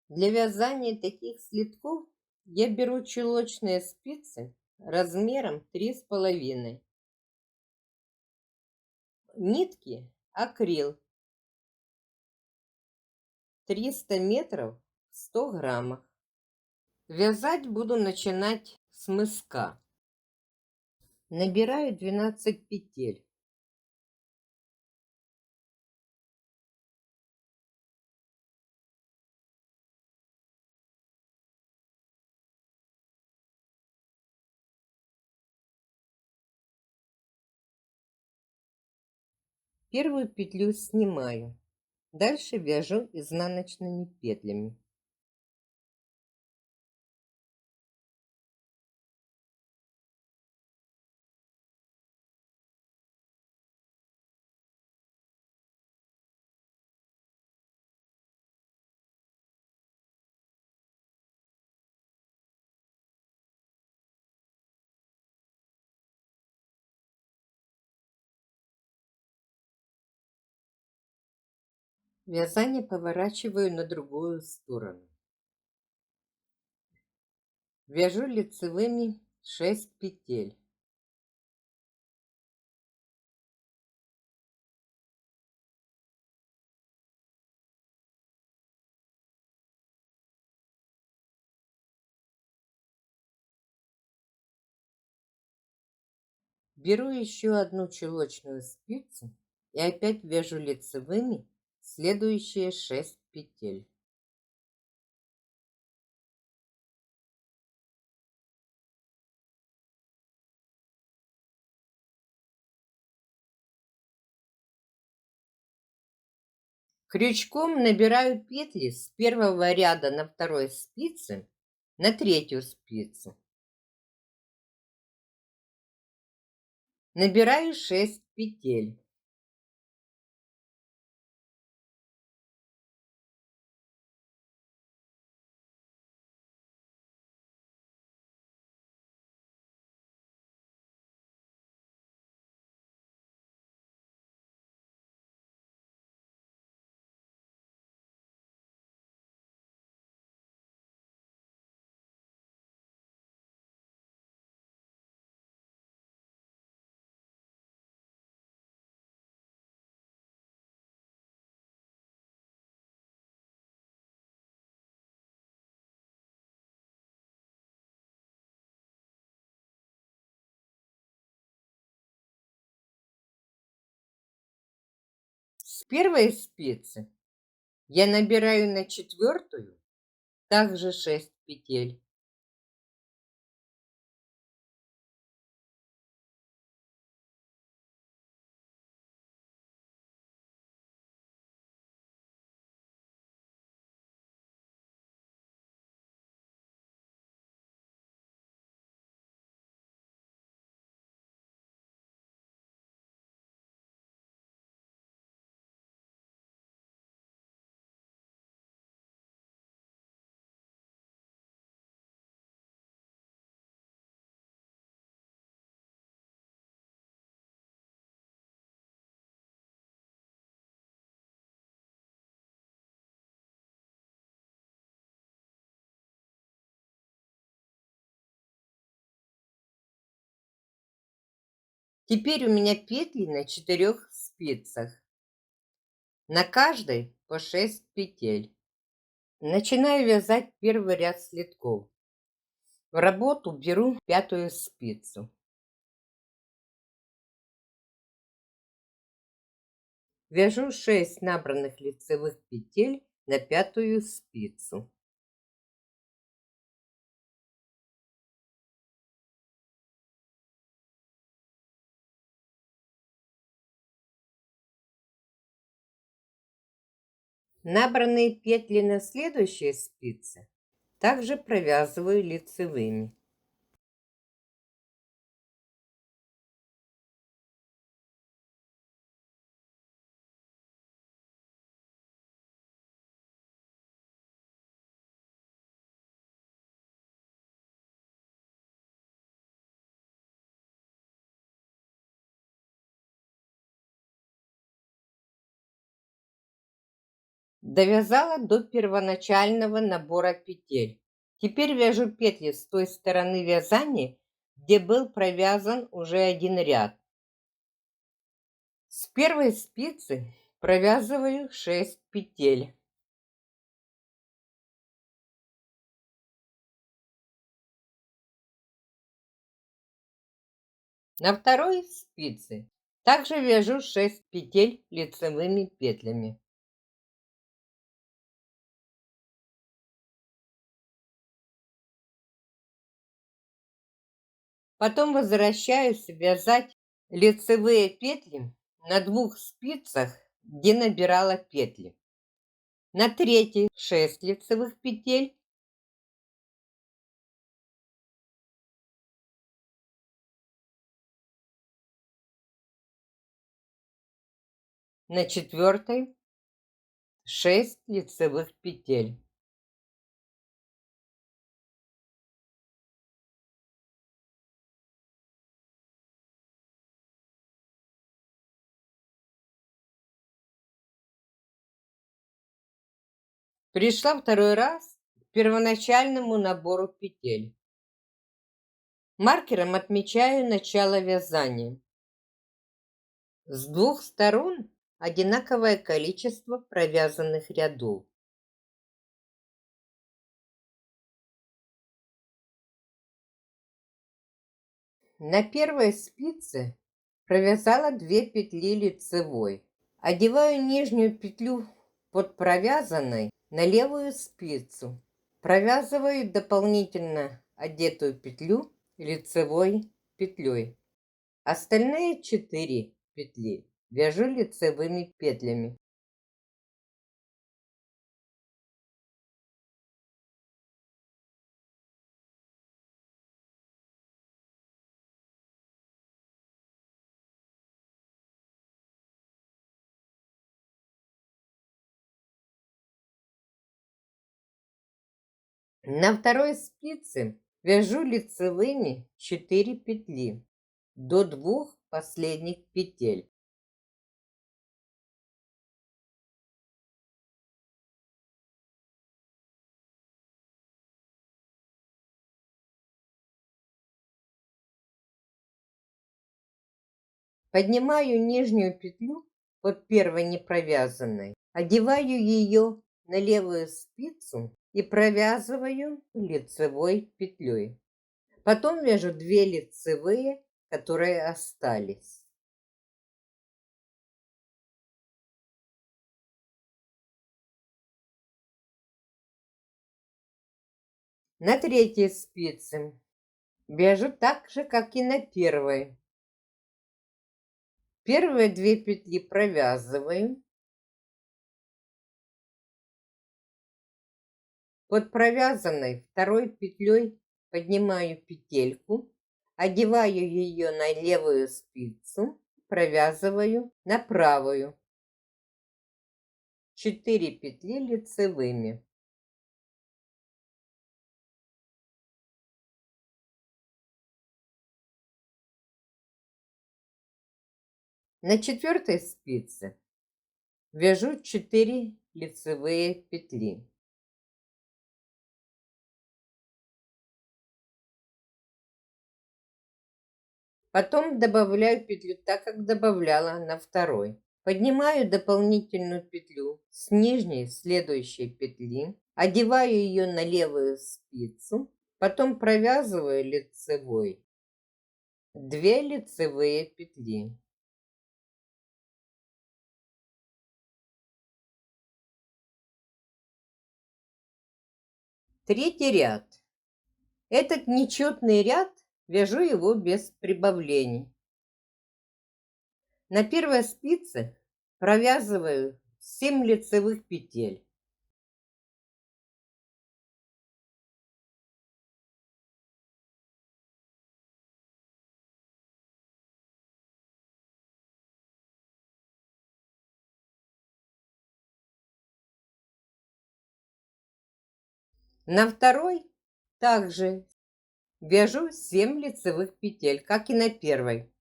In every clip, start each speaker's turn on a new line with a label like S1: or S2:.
S1: Для вязания таких слитков я беру чулочные спицы размером 3,5. Нитки акрил 300 метров в 100 граммах. Вязать буду начинать с мыска. Набираю 12 петель. Первую петлю снимаю. Дальше вяжу изнаночными петлями. Вязание поворачиваю на другую сторону. Вяжу лицевыми 6 петель. Беру еще одну чулочную спицу и опять вяжу лицевыми следующие 6 петель. Крючком набираю петли с первого ряда на второй спице на третью спицу. Набираю 6 петель. С первой спицы я набираю на четвертую также 6 петель. Теперь у меня петли на 4 спицах. На каждой по 6 петель. Начинаю вязать первый ряд слитков. В работу беру пятую спицу. Вяжу 6 набранных лицевых петель на пятую спицу. Набранные петли на следующей спице также провязываю лицевыми. Довязала до первоначального набора петель. Теперь вяжу петли с той стороны вязания, где был провязан уже один ряд. С первой спицы провязываю 6 петель. На второй спице также вяжу 6 петель лицевыми петлями. Потом возвращаюсь вязать лицевые петли на 2 спицах, где набирала петли. На третьей 6 лицевых петель. На четвертой 6 лицевых петель. Пришла второй раз к первоначальному набору петель. Маркером отмечаю начало вязания. С 2 сторон одинаковое количество провязанных рядов. На первой спице провязала 2 петли лицевой. Одеваю нижнюю петлю под провязанной на левую спицу. Провязываю дополнительно одетую петлю лицевой петлей. Остальные 4 петли вяжу лицевыми петлями. На второй спице вяжу лицевыми 4 петли до 2 последних петель. Поднимаю нижнюю петлю под первой непровязанной, одеваю ее на левую спицу и провязываю лицевой петлей. Потом вяжу 2 лицевые, которые остались. На третьей спице вяжу так же, как и на первой. Первые 2 петли провязываю. Под провязанной второй петлей поднимаю петельку, одеваю ее на левую спицу, провязываю на правую. 4 петли лицевыми. На четвертой спице вяжу 4 лицевые петли. Потом добавляю петлю так, как добавляла на второй. Поднимаю дополнительную петлю с нижней следующей петли, одеваю ее на левую спицу, потом провязываю лицевой 2 лицевые петли. Третий ряд. Этот нечетный ряд вяжу его без прибавлений. На первой спице провязываю 7 лицевых петель. На второй также вяжу 7 лицевых петель, как и на первой.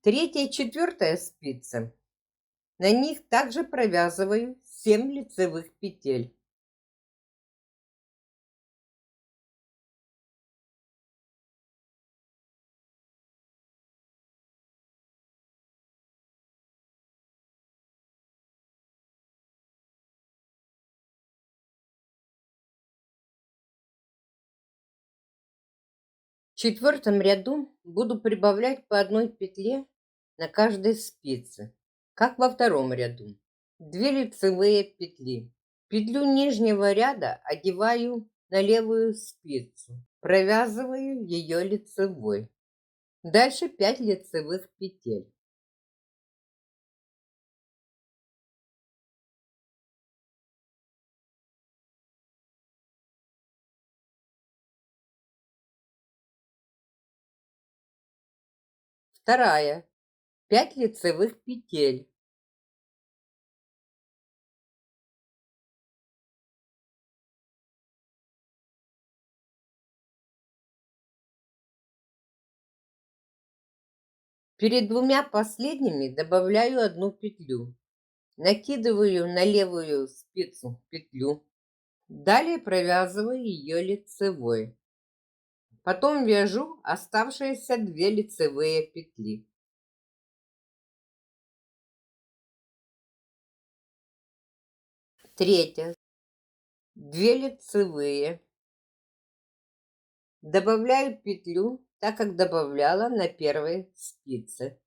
S1: Третья и четвертая спицы. На них также провязываю 7 лицевых петель. В четвертом ряду буду прибавлять по одной петле на каждой спице, как во втором ряду. 2 лицевые петли. Петлю нижнего ряда одеваю на левую спицу, провязываю ее лицевой. Дальше 5 лицевых петель. Вторая. 5 лицевых петель. Перед двумя последними добавляю одну петлю. Накидываю на левую спицу петлю. Далее провязываю ее лицевой. Потом вяжу оставшиеся 2 лицевые петли. Третья. 2 лицевые. Добавляю петлю, так как добавляла на первой спице.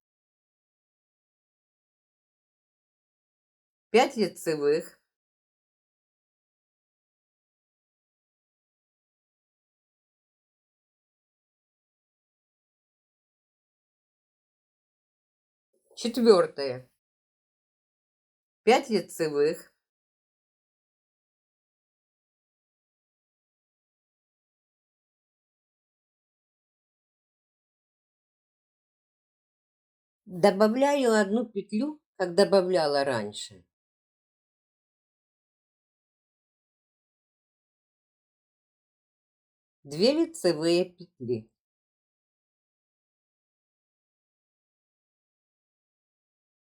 S1: 5 лицевых. Четвертое. 5 лицевых. Добавляю одну петлю, как добавляла раньше. Две лицевые петли.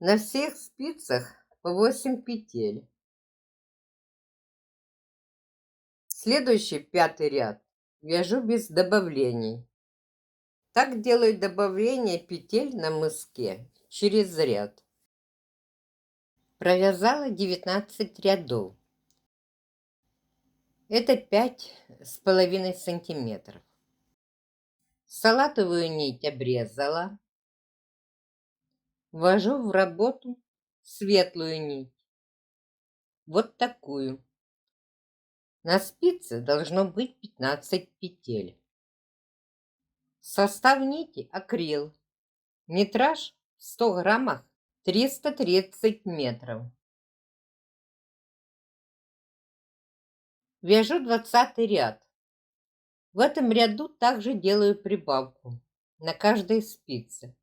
S1: На всех спицах по 8 петель. Следующий пятый ряд вяжу без добавлений. Так делаю добавление петель на мыске через ряд. Провязала 19 рядов. Это 5,5 сантиметров. Салатовую нить обрезала. Ввожу в работу светлую нить. Вот такую. На спице должно быть 15 петель. Состав нити акрил. Метраж в 100 граммах 330 метров. Вяжу 20 ряд. В этом ряду также делаю прибавку на каждой спице.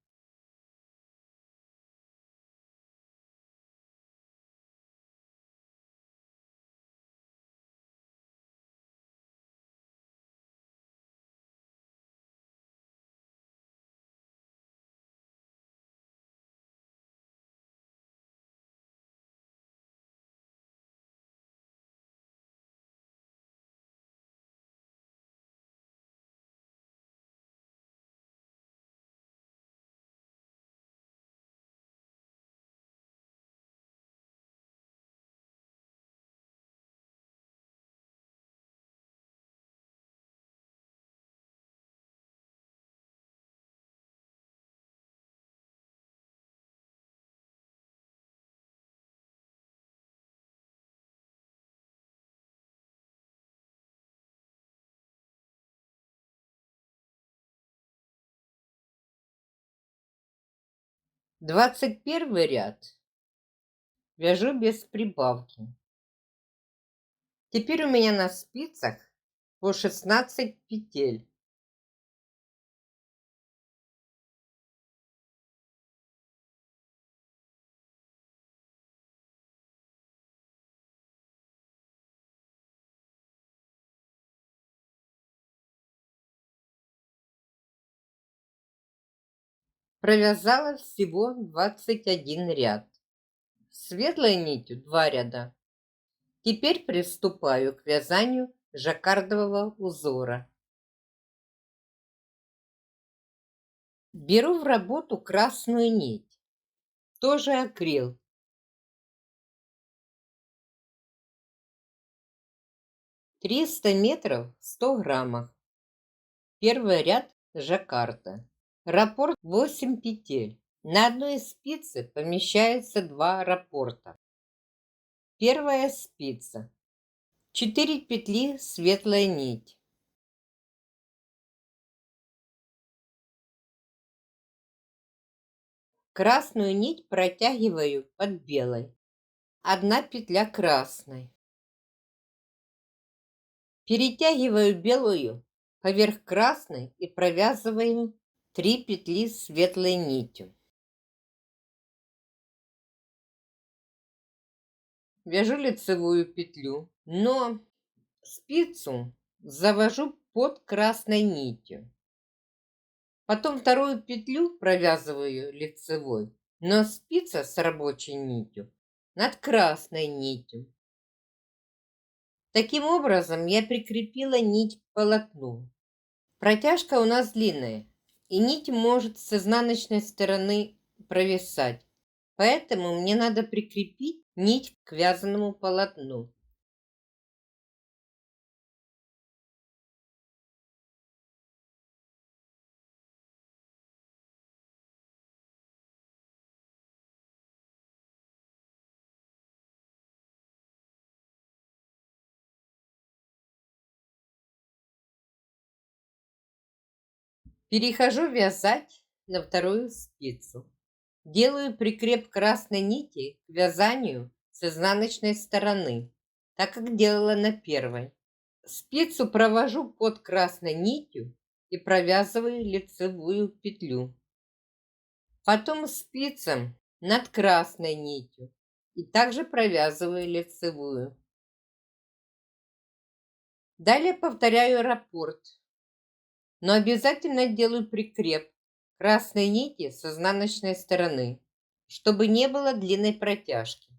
S1: Двадцать первый ряд вяжу без прибавки. Теперь у меня на спицах по 16 петель. Провязала всего 21 ряд. Светлой нитью 2 ряда. Теперь приступаю к вязанию жаккардового узора. Беру в работу красную нить, тоже акрил. 300 метров в 100 граммах. Первый ряд жаккарда. Раппорт 8 петель. На одной спице помещается 2 раппорта. Первая спица. 4 петли светлая нить. Красную нить протягиваю под белой. 1 петля красной. Перетягиваю белую поверх красной и провязываю 3 петли светлой нитью. Вяжу лицевую петлю, но спицу завожу под красной нитью. Потом вторую петлю провязываю лицевой, но спица с рабочей нитью над красной нитью. Таким образом я прикрепила нить к полотну. Протяжка у нас длинная, и нить может с изнаночной стороны провисать. Поэтому мне надо прикрепить нить к вязаному полотну. Перехожу вязать на вторую спицу. Делаю прикреп красной нити к вязанию с изнаночной стороны, так как делала на первой. Спицу провожу под красной нитью и провязываю лицевую петлю. Потом спицам над красной нитью и также провязываю лицевую. Далее повторяю раппорт, но обязательно делаю прикреп красной нити с изнаночной стороны, чтобы не было длинной протяжки.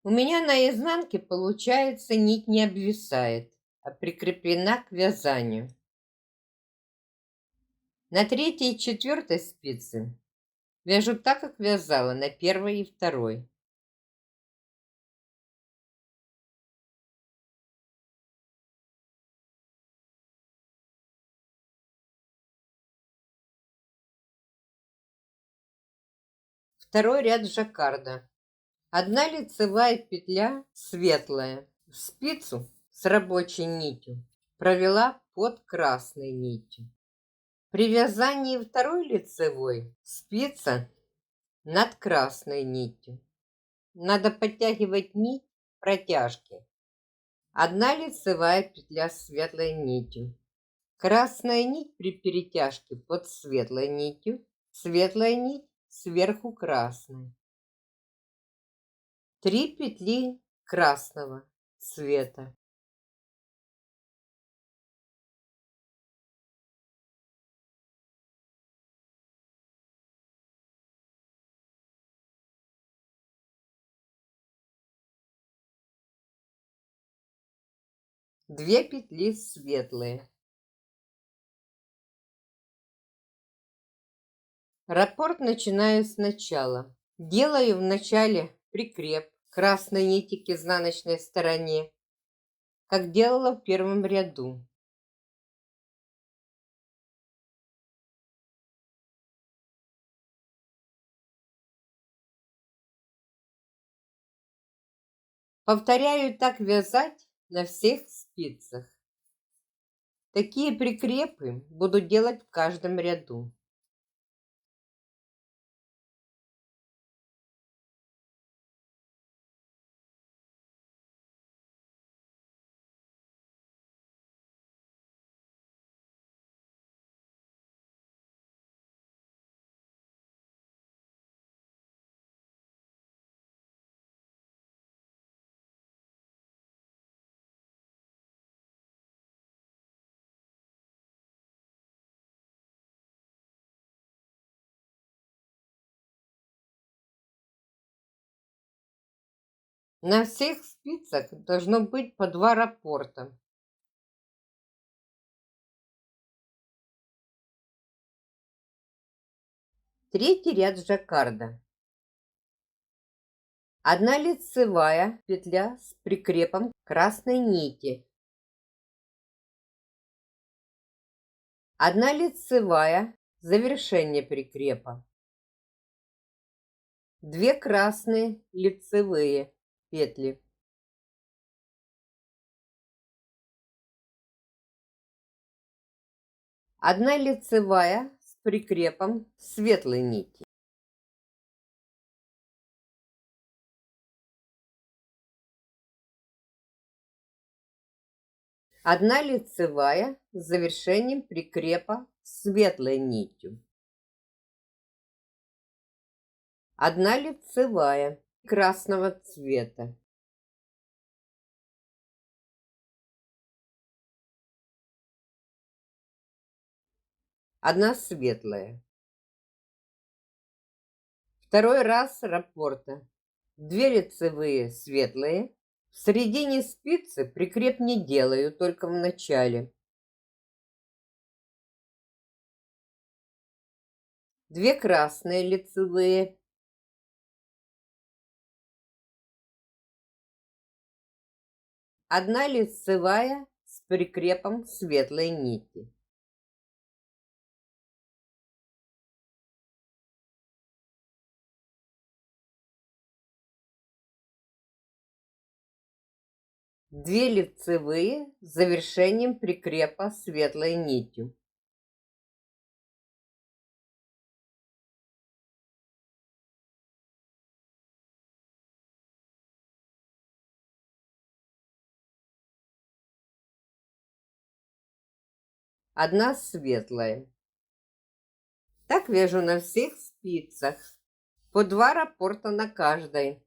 S1: У меня на изнанке получается нить не обвисает, а прикреплена к вязанию. На третьей и четвертой спице вяжу так, как вязала на первой и второй. Второй ряд жаккарда. 1 лицевая петля светлая. В спицу с рабочей нитью провела под красной нитью. При вязании второй лицевой спица над красной нитью. Надо подтягивать нить протяжки. 1 лицевая петля с светлой нитью. Красная нить при перетяжке под светлой нитью. Светлая нить сверху красной. 3 петли красного цвета. 2 петли светлые. Раппорт начинаю сначала. Делаю в начале прикреп красной нити к изнаночной стороне, как делала в первом ряду. Повторяю так вязать на всех спицах. Такие прикрепы буду делать в каждом ряду. На всех спицах должно быть по 2 раппорта. Третий ряд жаккарда. 1 лицевая петля с прикрепом красной нити. 1 лицевая завершение прикрепа. 2 красные лицевые петли. 1 лицевая с прикрепом светлой нити. 1 лицевая с завершением прикрепа светлой нитью. 1 лицевая красного цвета. 1 светлая. Второй раз раппорта. 2 лицевые светлые. В середине спицы прикреп не делаю, только в начале. 2 красные лицевые. 1 лицевая с прикрепом светлой нити. 2 лицевые с завершением прикрепа светлой нитью. 1 светлая. Так вяжу на всех спицах. По 2 раппорта на каждой.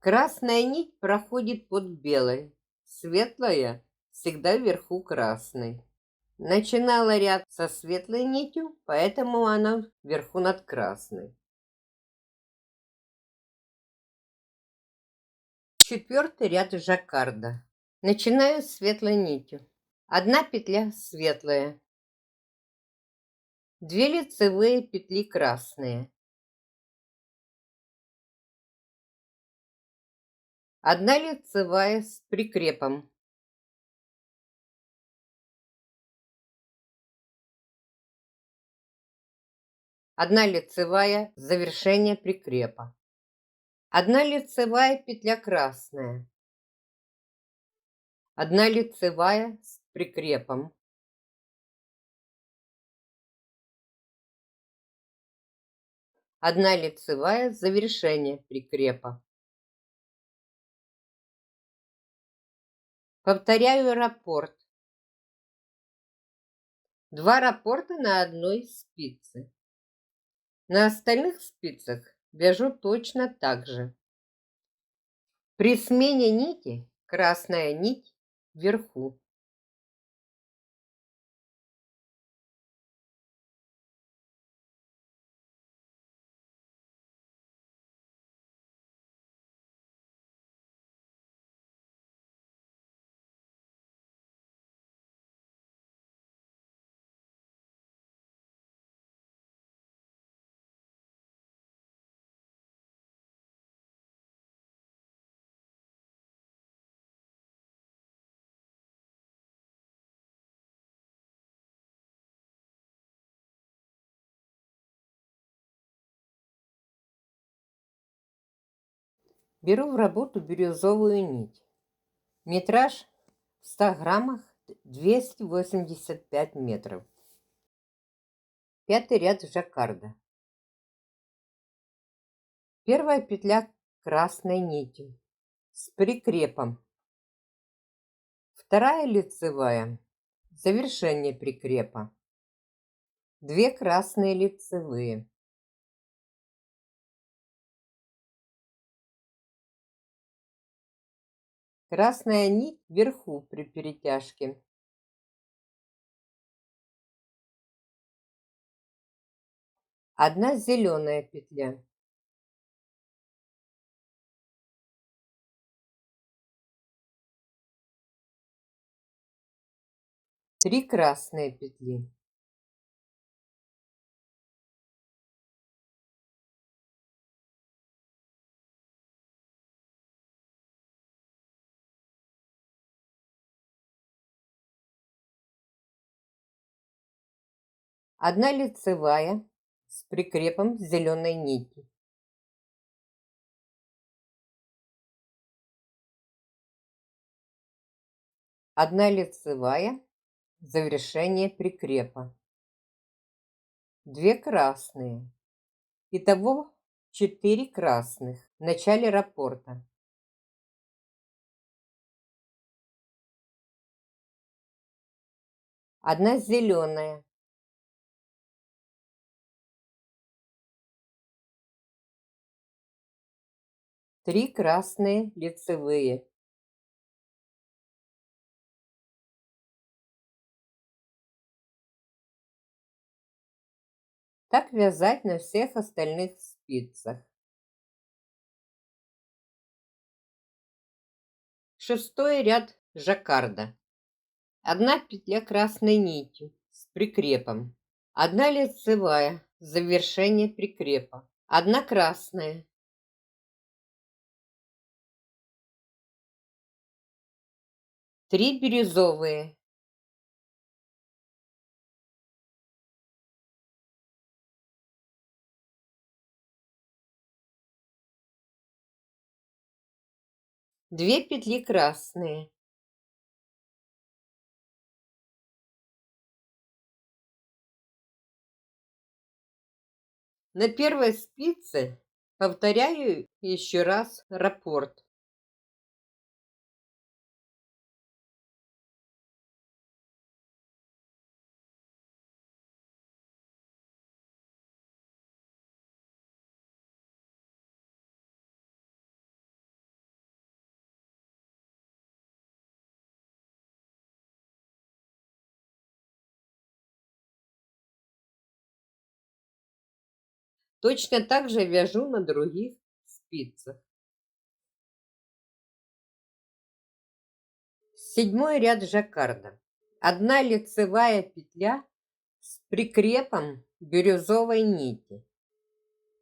S1: Красная нить проходит под белой. Светлая всегда вверху красной. Начинала ряд со светлой нитью, поэтому она вверху над красной. Четвертый ряд жаккарда. Начинаю с светлой нитью. 1 петля светлая. 2 лицевые петли красные. 1 лицевая с прикрепом. 1 лицевая завершение прикрепа. 1 лицевая петля красная. 1 лицевая с прикрепом. 1 лицевая завершение прикрепа. Повторяю раппорт. 2 раппорта на одной спице. На остальных спицах вяжу точно так же. При смене нити красная нить вверху. Беру в работу бирюзовую нить. Метраж в 100 граммах 285 метров. 5-й ряд жаккарда. Первая петля красной нитью с прикрепом. Вторая лицевая, завершение прикрепа. 2 красные лицевые. Красная нить вверху при перетяжке. Одна зеленая петля. Три красные петли. Одна лицевая с прикрепом зеленой нити. Одна лицевая, завершение прикрепа. 2 красные. Итого 4 красных в начале раппорта. Одна зеленая. Три красные лицевые. Так вязать на всех остальных спицах. 6-й ряд жаккарда. Одна петля красной нитью с прикрепом. Одна лицевая, завершение прикрепа. Одна красная. 3 бирюзовые. 2 петли красные. На первой спице повторяю еще раз раппорт. Точно так же вяжу на других спицах. 7-й ряд жаккарда. Одна лицевая петля с прикрепом бирюзовой нити.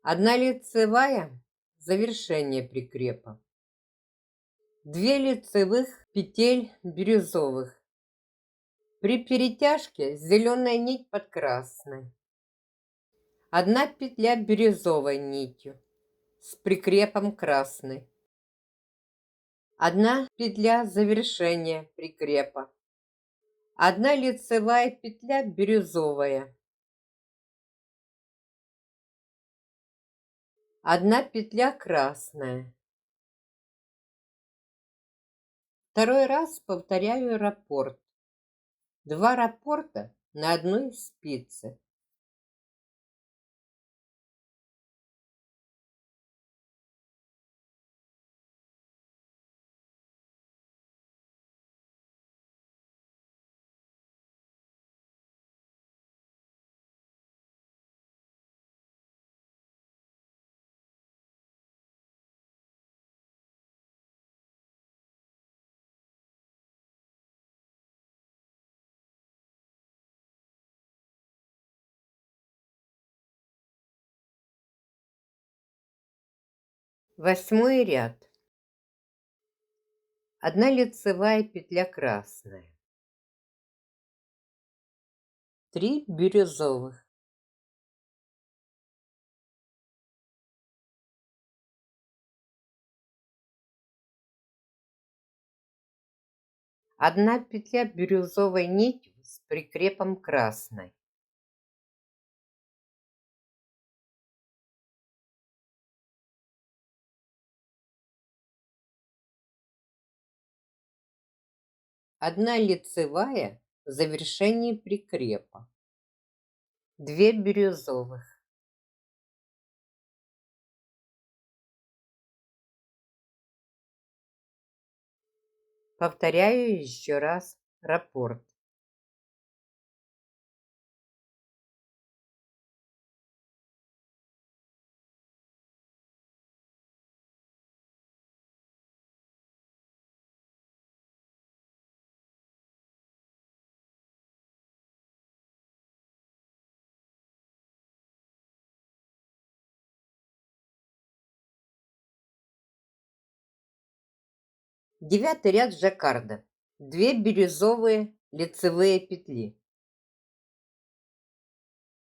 S1: Одна лицевая, завершение прикрепа. 2 лицевых петель бирюзовых. При перетяжке зеленая нить под красной. Одна петля бирюзовой нитью с прикрепом красной. Одна петля завершения прикрепа. Одна лицевая петля бирюзовая. Одна петля красная. Второй раз повторяю раппорт. 2 раппорта на одной спице. Восьмой ряд. Одна лицевая петля красная. 3 бирюзовых. Одна петля бирюзовой нитью с прикрепом красной. Одна лицевая в завершении прикрепа. 2 бирюзовых. Повторяю еще раз раппорт. Девятый ряд жаккарда. 2 бирюзовые лицевые петли.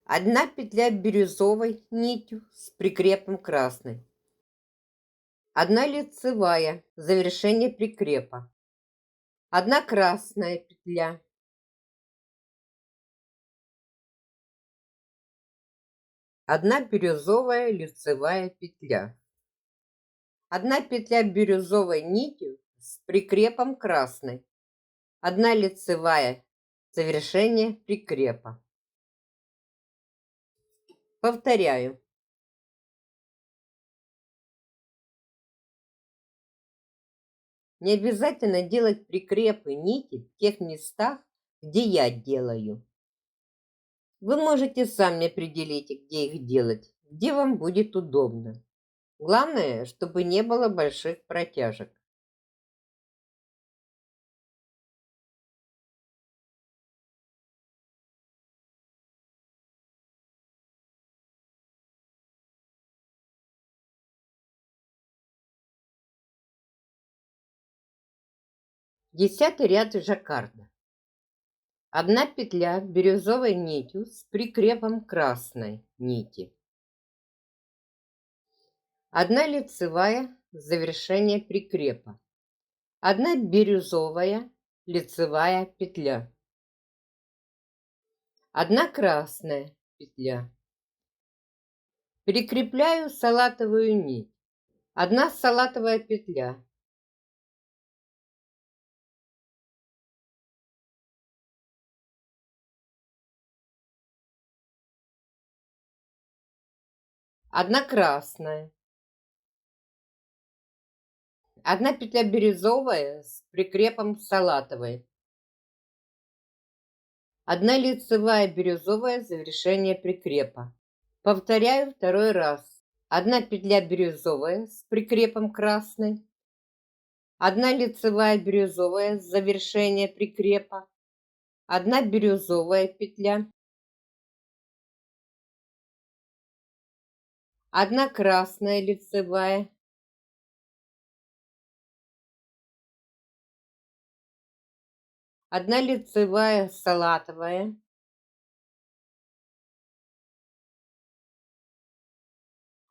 S1: Одна петля бирюзовой нитью с прикрепом красной. Одна лицевая, завершение прикрепа. Одна красная петля. Одна бирюзовая лицевая петля. Одна петля бирюзовой нитью с прикрепом красной. Одна лицевая, завершение прикрепа. Повторяю. Не обязательно делать прикрепы нити в тех местах, где я делаю. Вы можете сами определить, где их делать, где вам будет удобно. Главное, чтобы не было больших протяжек. Десятый ряд жаккарда. Одна петля бирюзовой нитью с прикрепом красной нити. Одна лицевая, завершение прикрепа. Одна бирюзовая лицевая петля. Одна красная петля. Прикрепляю салатовую нить. Одна салатовая петля. Одна красная. Одна петля бирюзовая с прикрепом салатовой. Одна лицевая бирюзовая, завершение прикрепа. Повторяю второй раз. Одна петля бирюзовая с прикрепом красной. Одна лицевая бирюзовая, завершение прикрепа. Одна бирюзовая петля. Одна красная лицевая. Одна лицевая салатовая.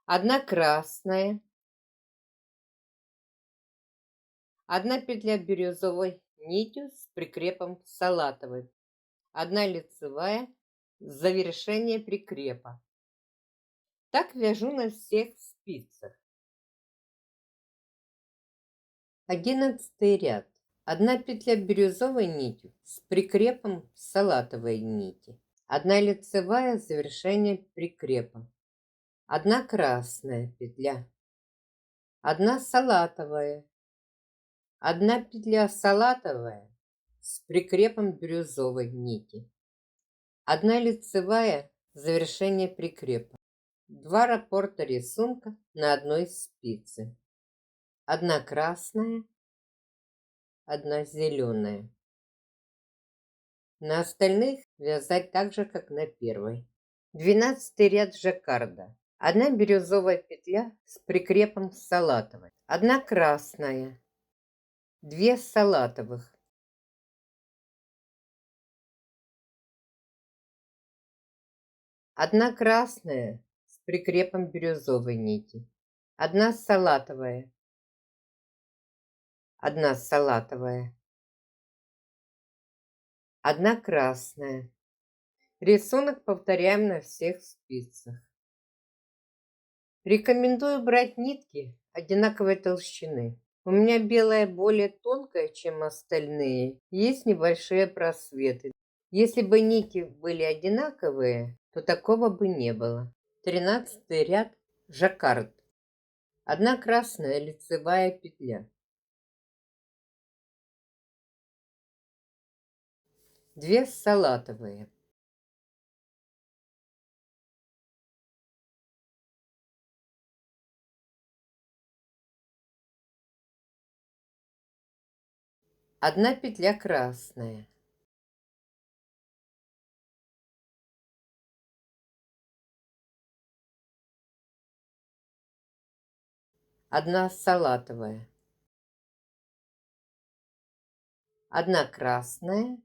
S1: Одна красная. Одна петля бирюзовой нитью с прикрепом салатовой. Одна лицевая, завершение прикрепа. Так вяжу на всех спицах. 11 ряд. Одна петля бирюзовой нитью с прикрепом салатовой нити. Одна лицевая, завершение прикрепа. Одна красная петля. Одна салатовая. Одна петля салатовая с прикрепом бирюзовой нити. Одна лицевая, завершение прикрепа. 2 раппорта рисунка на одной спице. Одна красная, одна зеленая. На остальных вязать так же, как на первой. 12 ряд жаккарда. Одна бирюзовая петля с прикрепом салатовой. Одна красная. 2 салатовых. Одна красная с прикрепом бирюзовой нити. Одна салатовая. Одна салатовая. Одна красная. Рисунок повторяем на всех спицах. Рекомендую брать нитки одинаковой толщины. У меня белая более тонкая, чем остальные. Есть небольшие просветы. Если бы нити были одинаковые, то такого бы не было. 13-й ряд жаккард. Одна красная лицевая петля. 2 салатовые. Одна петля красная. Одна салатовая. Одна красная.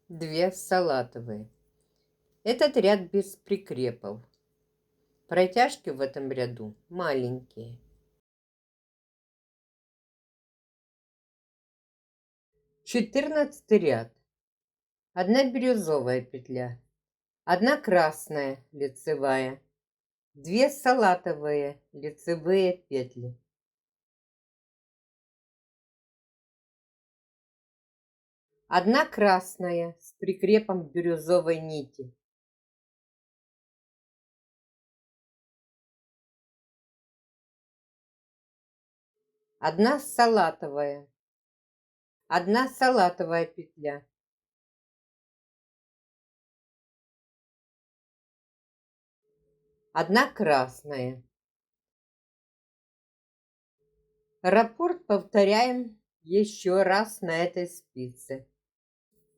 S1: 2 салатовые. Этот ряд без прикрепов. Протяжки в этом ряду маленькие. 14-й ряд. Одна бирюзовая петля. Одна красная лицевая. 2 салатовые лицевые петли. Одна красная с прикрепом бирюзовой нити. Одна салатовая. Одна салатовая петля. Одна красная. Раппорт повторяем еще раз на этой спице.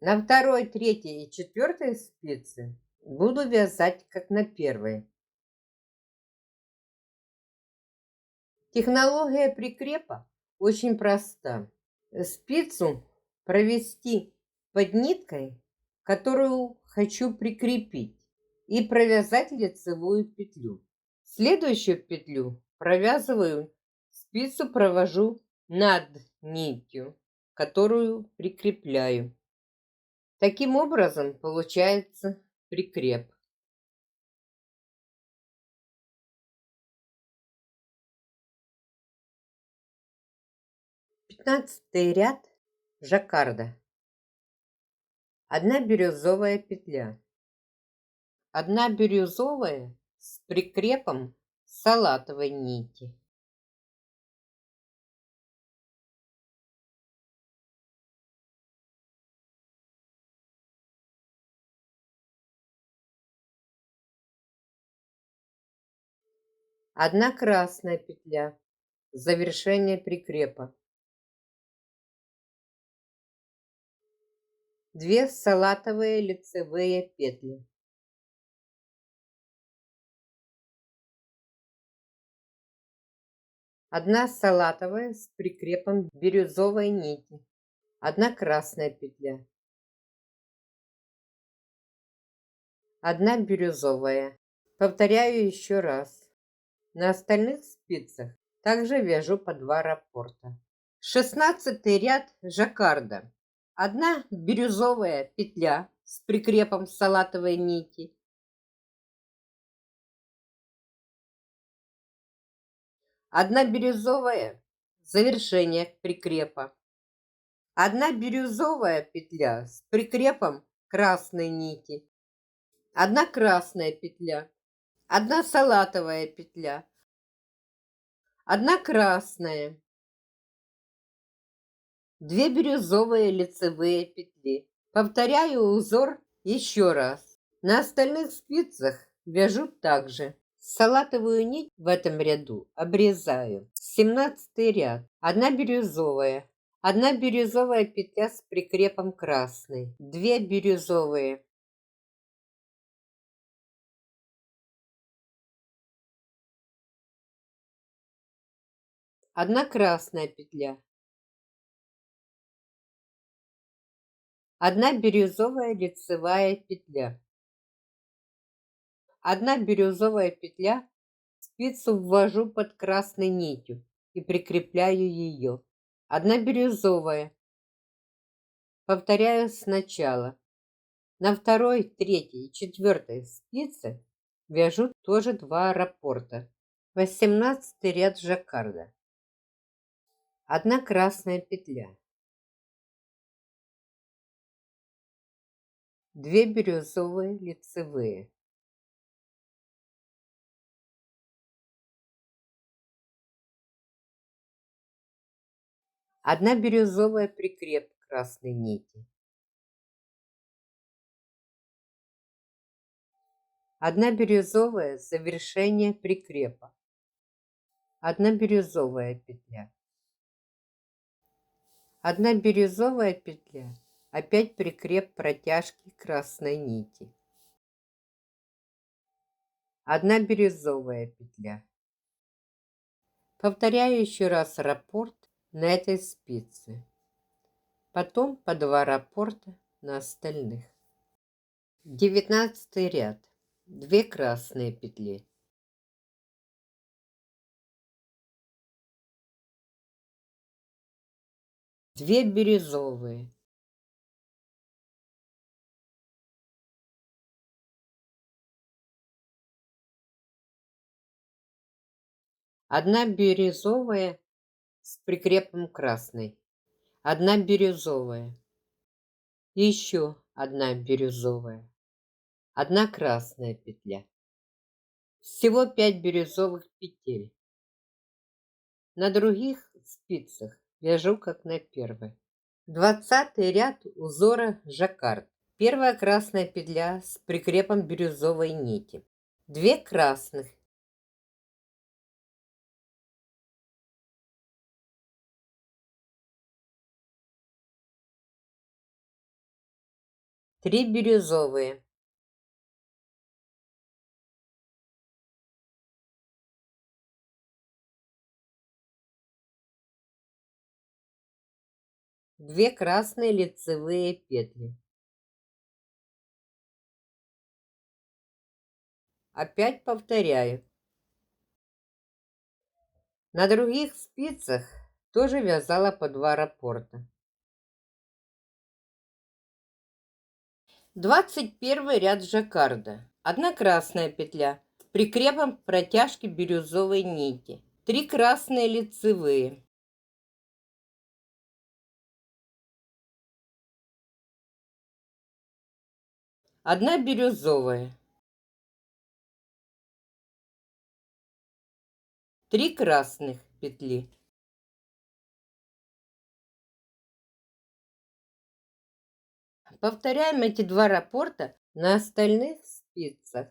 S1: На второй, третьей и четвертой спице буду вязать как на первой. Технология прикрепа очень проста. Спицу провести под ниткой, которую хочу прикрепить, и провязать лицевую петлю. Следующую петлю провязываю, спицу провожу над нитью, которую прикрепляю. Таким образом получается прикреп. Пятнадцатый ряд жаккарда. Одна бирюзовая петля. Одна бирюзовая с прикрепом салатовой нити. Одна красная петля. Завершение прикрепа. 2 салатовые лицевые петли. Одна салатовая с прикрепом бирюзовой нити. Одна красная петля. Одна бирюзовая. Повторяю еще раз. На остальных спицах также вяжу по 2 раппорта. 16-й ряд жаккарда. Одна бирюзовая петля с прикрепом салатовой нити. Одна бирюзовая завершение прикрепа. Одна бирюзовая петля с прикрепом красной нити. Одна красная петля. Одна салатовая петля. Одна красная. 2 бирюзовые лицевые петли. Повторяю узор еще раз. На остальных спицах вяжу также. Салатовую нить в этом ряду обрезаю. 17 ряд. Одна бирюзовая. Одна бирюзовая петля с прикрепом красной. 2 бирюзовые. Одна красная петля, одна бирюзовая лицевая петля, одна бирюзовая петля, спицу ввожу под красной нитью и прикрепляю ее. Одна бирюзовая, повторяю сначала. На второй, третьей и четвертой спице вяжу тоже 2 раппорта. 18 ряд жаккарда. Одна красная петля, 2 бирюзовые лицевые, одна бирюзовая прикреп красной нити, одна бирюзовая завершение прикрепа, одна бирюзовая петля, одна бирюзовая петля, опять прикреп протяжки красной нити, одна бирюзовая петля. Повторяю еще раз раппорт на этой спице, потом по 2 раппорта на остальных. 19 ряд, 2 красные петли, 2 бирюзовые, одна бирюзовая с прикрепом красной, одна бирюзовая, еще одна бирюзовая, одна красная петля. Всего 5 бирюзовых петель. На других спицах вяжу как на первой. 20 ряд узора жаккард. Первая красная петля с прикрепом бирюзовой нити. 2 красных, три бирюзовые, две красные лицевые петли. Опять повторяю. На других спицах тоже вязала по 2 раппорта. 21 ряд жаккарда. Одна красная петля с прикрепом протяжки бирюзовой нити. 3 красные лицевые. Одна бирюзовая. 3 красных петли. Повторяем эти 2 раппорта на остальных спицах.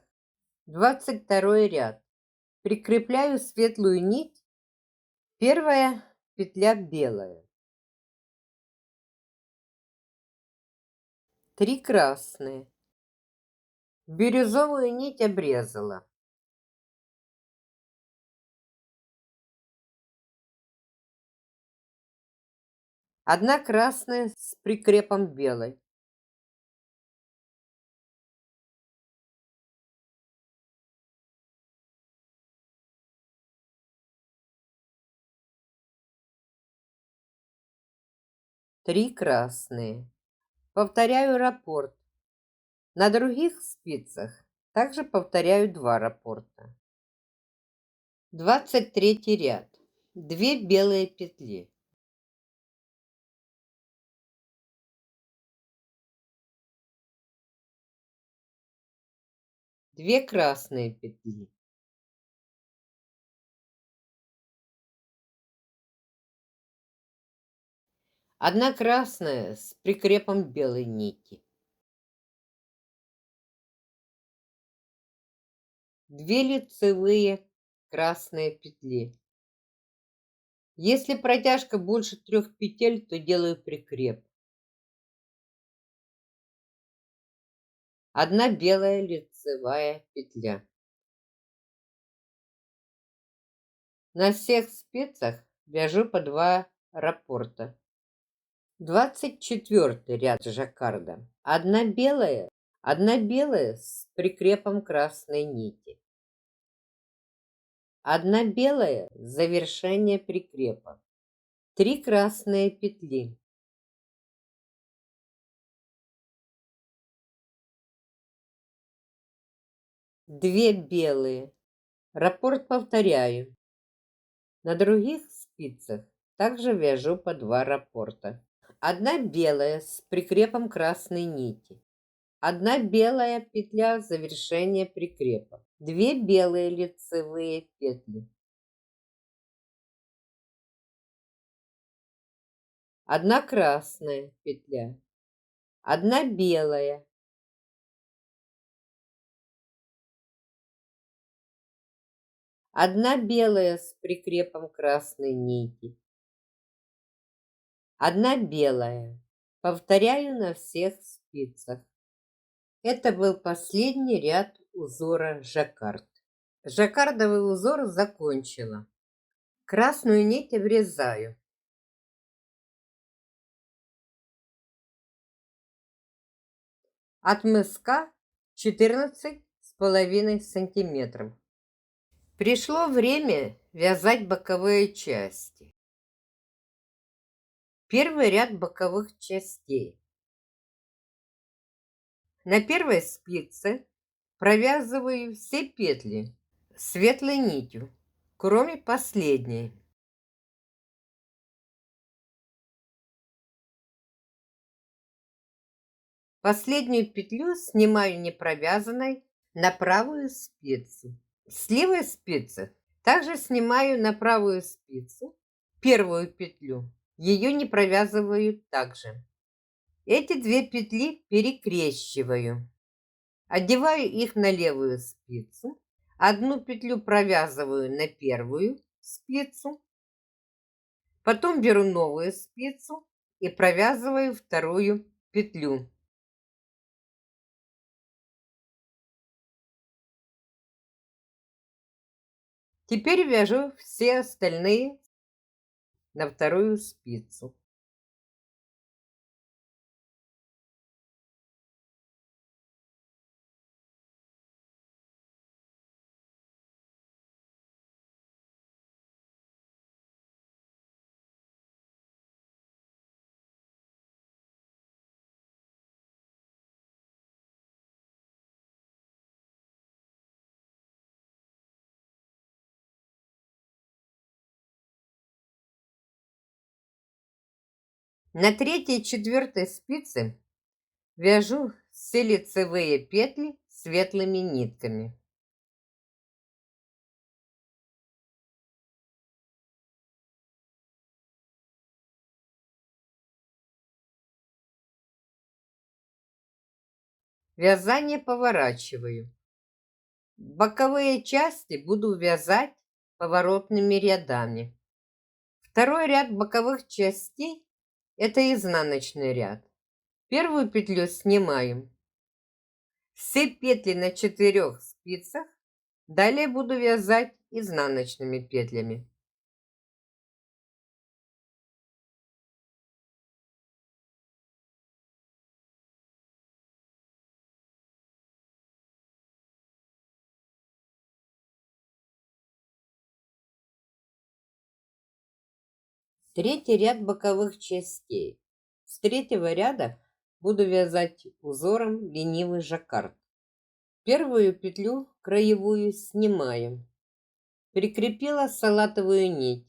S1: 22 ряд. Прикрепляю светлую нить. Первая петля белая. 3 красные. Бирюзовую нить обрезала. Одна красная с прикрепом белой. Три красные. Повторяю раппорт. На других спицах также повторяю 2 раппорта. 23 ряд. 2 белые петли. Две красные петли. Одна красная с прикрепом белой нити. 2 лицевые красные петли. Если протяжка больше 3 петель, то делаю прикреп. Одна белая лицевая петля. На всех спицах вяжу по 2 раппорта. 24 ряд жаккарда. Одна белая с прикрепом красной нити. Одна белая завершение прикрепа. 3 красные петли. 2 белые. Раппорт повторяю. На других спицах также вяжу по 2 раппорта. Одна белая с прикрепом красной нити. Одна белая петля завершения прикрепа. 2 белые лицевые петли. Одна красная петля. Одна белая. Одна белая с прикрепом красной нити. Одна белая. Повторяю на всех спицах. Это был последний ряд узора жаккард. Жаккардовый узор закончила. Красную нить обрезаю. От мыска 14,5 сантиметров. Пришло время вязать боковые части. Первый ряд боковых частей. На первой спице провязываю все петли светлой нитью, кроме последней. Последнюю петлю снимаю не провязанной на правую спицу. С левой спицы также снимаю на правую спицу первую петлю. Ее не провязываю также. Эти 2 петли перекрещиваю. Одеваю их на левую спицу. Одну петлю провязываю на первую спицу. Потом беру новую спицу и провязываю вторую петлю. Теперь вяжу все остальные на вторую спицу. На третьей и четвертой спице вяжу все лицевые петли светлыми нитками. Вязание поворачиваю. Боковые части буду вязать поворотными рядами. Второй ряд боковых частей – это изнаночный ряд. Первую петлю снимаю. Все петли на 4 спицах. Далее буду вязать изнаночными петлями. Третий ряд боковых частей. С третьего ряда буду вязать узором ленивый жаккард. Первую петлю краевую снимаю. Прикрепила салатовую нить.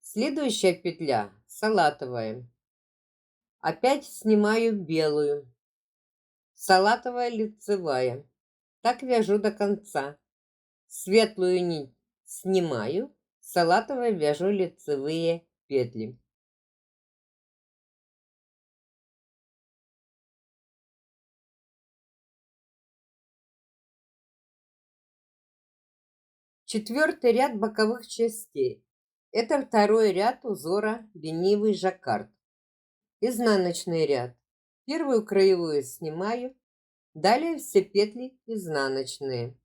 S1: Следующая петля салатовая. Опять снимаю белую. Салатовая лицевая. Так вяжу до конца. Светлую нить снимаю. Салатовой вяжу лицевые петли. Четвертый ряд боковых частей. Это второй ряд узора ленивый жаккард. Изнаночный ряд. Первую краевую снимаю. Далее все петли изнаночные.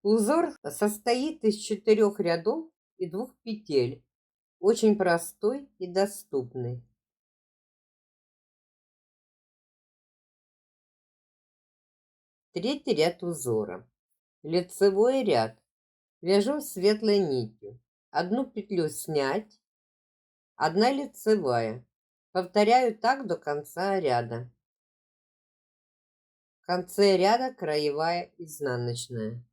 S1: Узор состоит из 4 рядов и 2 петель. Очень простой и доступный. Третий ряд узора. Лицевой ряд. Вяжу светлой нитью. Одну петлю снять, одна лицевая. Повторяю так до конца ряда. В конце ряда краевая изнаночная.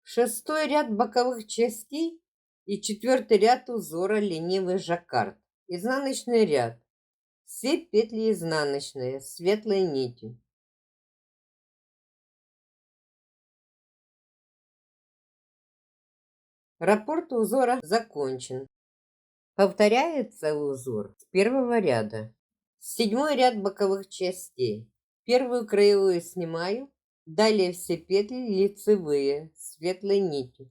S1: Шестой ряд боковых частей и четвертый ряд узора ленивый жаккард. Изнаночный ряд. Все петли изнаночные светлой нитью. Раппорт узора закончен. Повторяется узор с первого ряда. Седьмой ряд боковых частей. Первую краевую снимаю, далее все петли лицевые светлой нитью.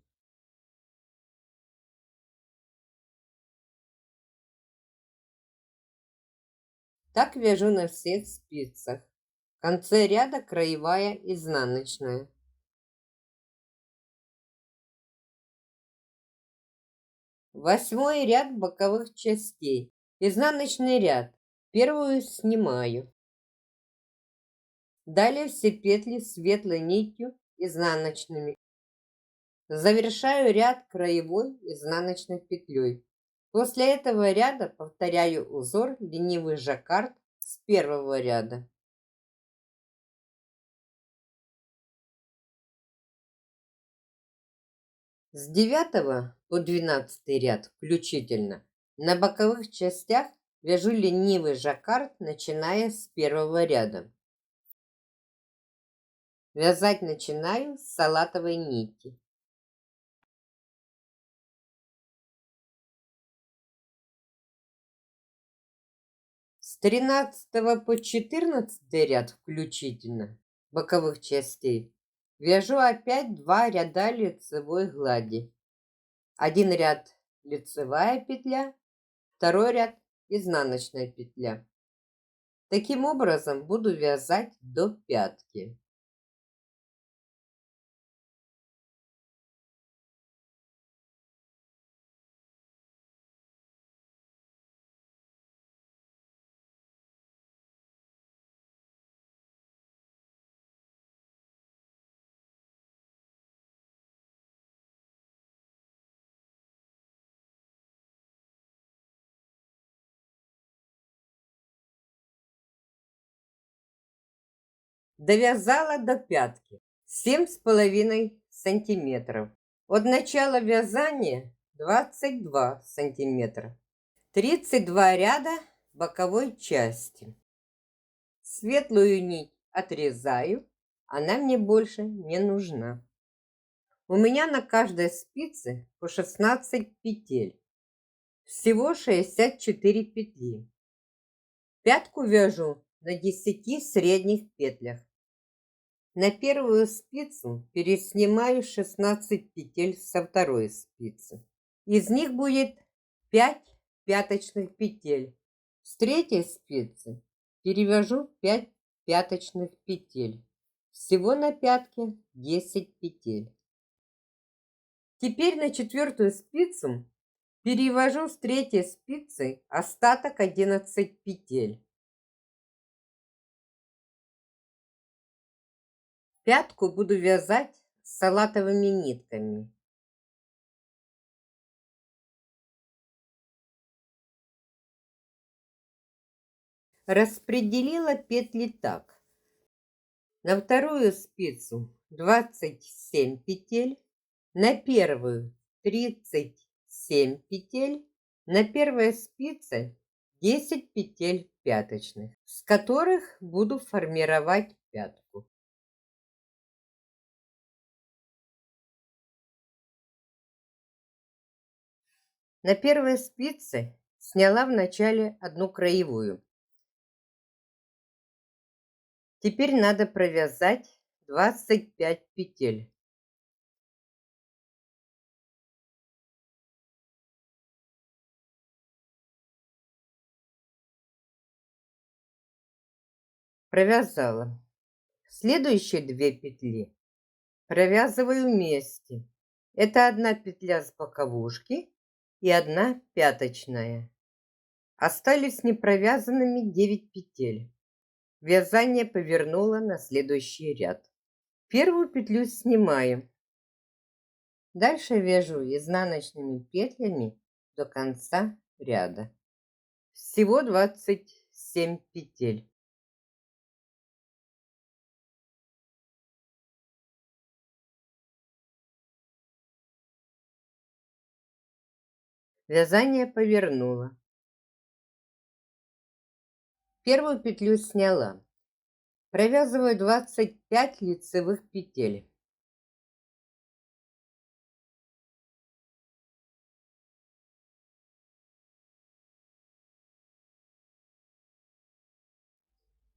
S1: Так вяжу на всех спицах. В конце ряда краевая изнаночная. Восьмой ряд боковых частей. Изнаночный ряд. Первую снимаю. Далее все петли светлой нитью изнаночными. Завершаю ряд краевой изнаночной петлей. После этого ряда повторяю узор ленивый жаккард с первого ряда. С 9 по 12 ряд включительно на боковых частях вяжу ленивый жаккард, начиная с первого ряда. Вязать начинаю с салатовой нити. С 13 по 14 ряд включительно боковых частей вяжу опять 2 ряда лицевой глади. Один ряд лицевая петля, второй ряд изнаночная петля. Таким образом буду вязать до пятки. Довязала до пятки 7,5 сантиметров. От начала вязания 22 сантиметра. 32 ряда боковой части. Светлую нить отрезаю, она мне больше не нужна. У меня на каждой спице по 16 петель. Всего 64 петли. Пятку вяжу на 10 средних петлях. На первую спицу переснимаю 16 петель со второй спицы. Из них будет 5 пяточных петель. С третьей спицы перевяжу 5 пяточных петель. Всего на пятке 10 петель. Теперь на четвертую спицу перевожу с третьей спицы остаток 11 петель. Пятку буду вязать салатовыми нитками. Распределила петли так. На вторую спицу 27 петель, на первую 37 петель, на первой спице 10 петель пяточных, с которых буду формировать пятку. На первой спице сняла в начале одну краевую. Теперь надо провязать 25 петель. Провязала. Следующие 2 петли провязываю вместе. Это 1 петля с боковушки и 1 пяточная. Остались непровязанными 9 петель. Вязание повернула на следующий ряд. Первую петлю снимаю. Дальше вяжу изнаночными петлями до конца ряда. Всего 27 петель. Вязание повернула. Первую петлю сняла. Провязываю 25 лицевых петель.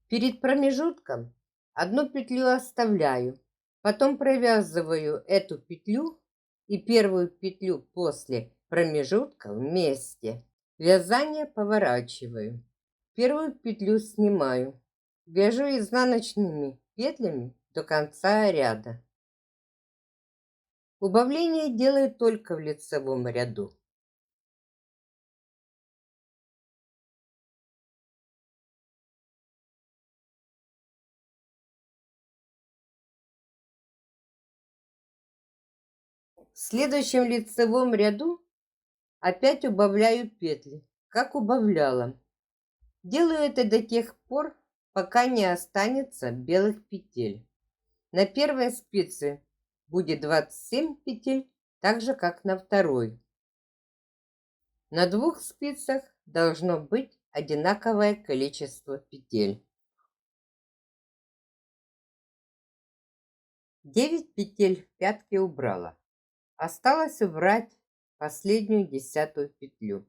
S1: Перед промежутком 1 петлю оставляю, потом провязываю эту петлю и первую петлю после промежутка вместе. Вязание поворачиваю. Первую петлю снимаю. Вяжу изнаночными петлями до конца ряда. Убавление делаю только в лицевом ряду. В следующем лицевом ряду опять убавляю петли, как убавляла. Делаю это до тех пор, пока не останется белых петель. На первой спице будет 27 петель, так же как на второй. На 2 спицах должно быть одинаковое количество петель. 9 петель в пятке убрала. Осталось убрать последнюю 10-ю петлю.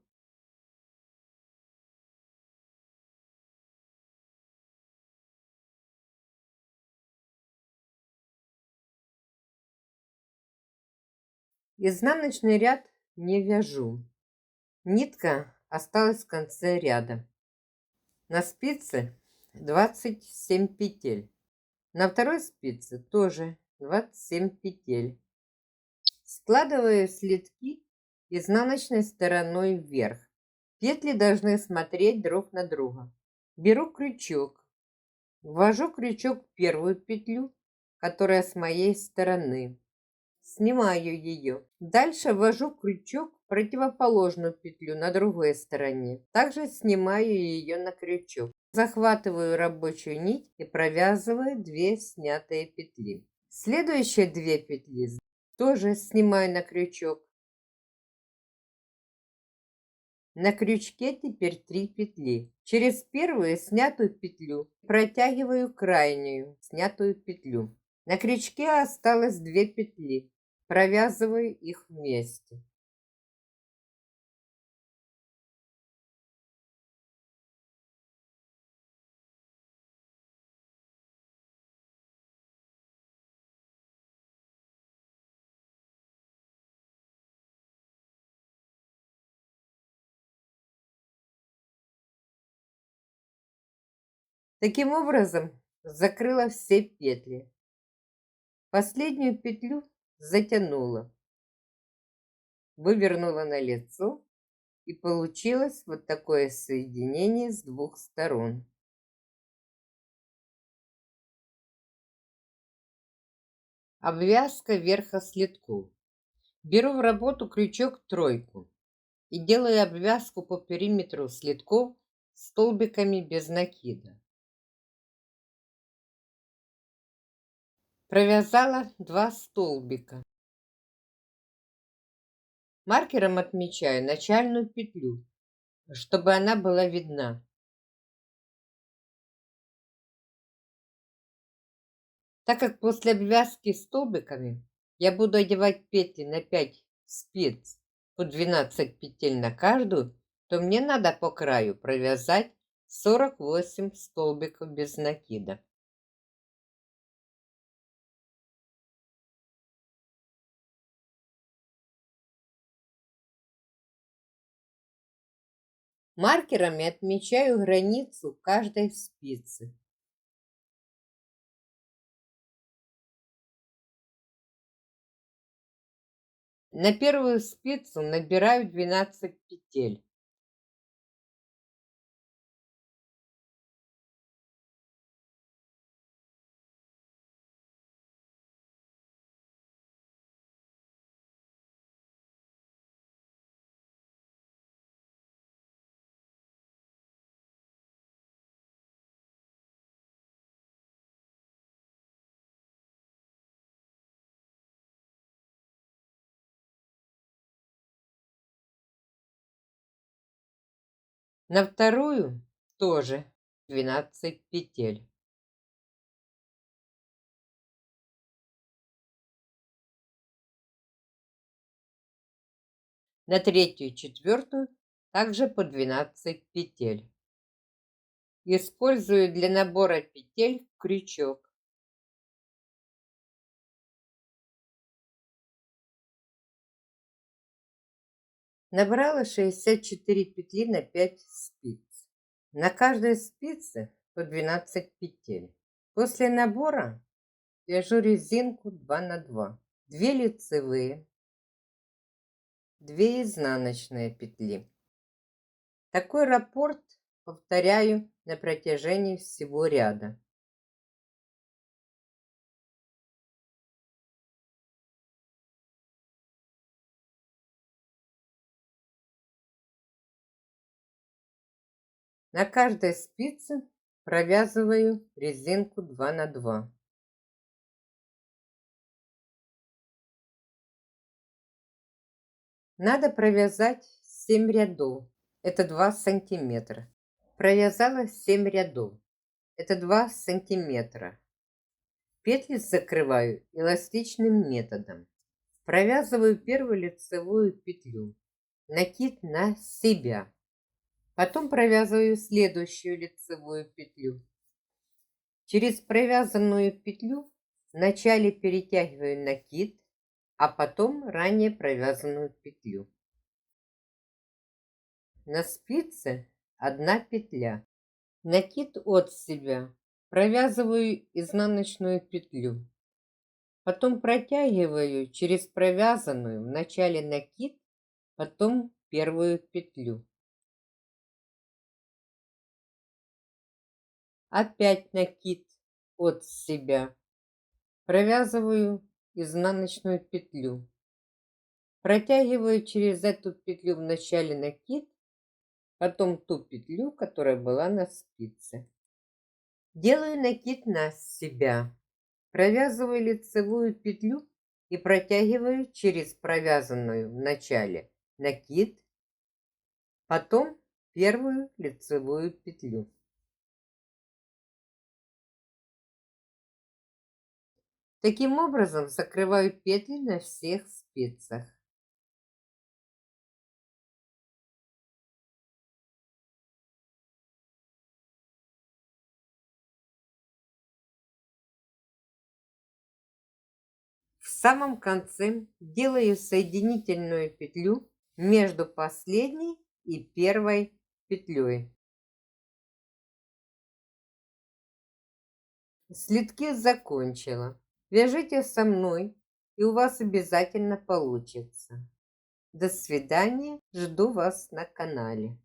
S1: Изнаночный ряд не вяжу. Нитка осталась в конце ряда. На спице 27 петель. На второй спице тоже 27 петель. Складываю следки изнаночной стороной вверх. Петли должны смотреть друг на друга. Беру крючок. Ввожу крючок в первую петлю, которая с моей стороны. Снимаю ее. Дальше ввожу крючок в противоположную петлю на другой стороне. Также снимаю ее на крючок. Захватываю рабочую нить и провязываю 2 снятые петли. Следующие 2 петли тоже снимаю на крючок. На крючке теперь 3 петли. Через первую снятую петлю протягиваю крайнюю снятую петлю. На крючке осталось 2 петли. Провязываю их вместе. Таким образом, закрыла все петли. Последнюю петлю затянула, вывернула на лицо, и получилось вот такое соединение с 2 сторон. Обвязка верха следков. Беру в работу крючок тройку и делаю обвязку по периметру следков столбиками без накида. Провязала 2 столбика. Маркером отмечаю начальную петлю, чтобы она была видна. Так как после обвязки столбиками я буду одевать петли на 5 спиц по 12 петель на каждую, то мне надо по краю провязать 48 столбиков без накида. Маркерами отмечаю границу каждой спицы. На первую спицу набираю 12 петель. На вторую тоже 12 петель. На третью и четвертую также по 12 петель. Использую для набора петель крючок. Набрала 64 петли на 5 спиц. На каждой спице по 12 петель. После набора вяжу резинку 2 на 2. 2 лицевые, 2 изнаночные петли. Такой раппорт повторяю на протяжении всего ряда. На каждой спице провязываю резинку 2 на 2. Надо провязать 7 рядов. Это 2 сантиметра. Провязала 7 рядов. Это 2 сантиметра. Петли закрываю эластичным методом. Провязываю первую лицевую петлю. Накид на себя. Потом провязываю следующую лицевую петлю. Через провязанную петлю вначале перетягиваю накид, а потом ранее провязанную петлю. На спице 1 петля. Накид от себя. Провязываю изнаночную петлю. Потом протягиваю через провязанную вначале накид, потом первую петлю. Опять накид от себя. Провязываю изнаночную петлю. Протягиваю через эту петлю вначале накид, потом ту петлю, которая была на спице. Делаю накид на себя. Провязываю лицевую петлю и протягиваю через провязанную в начале накид, потом первую лицевую петлю. Таким образом закрываю петли на всех спицах. В самом конце делаю соединительную петлю между последней и первой петлей. Слитки закончила. Вяжите со мной, и у вас обязательно получится. До свидания, жду вас на канале.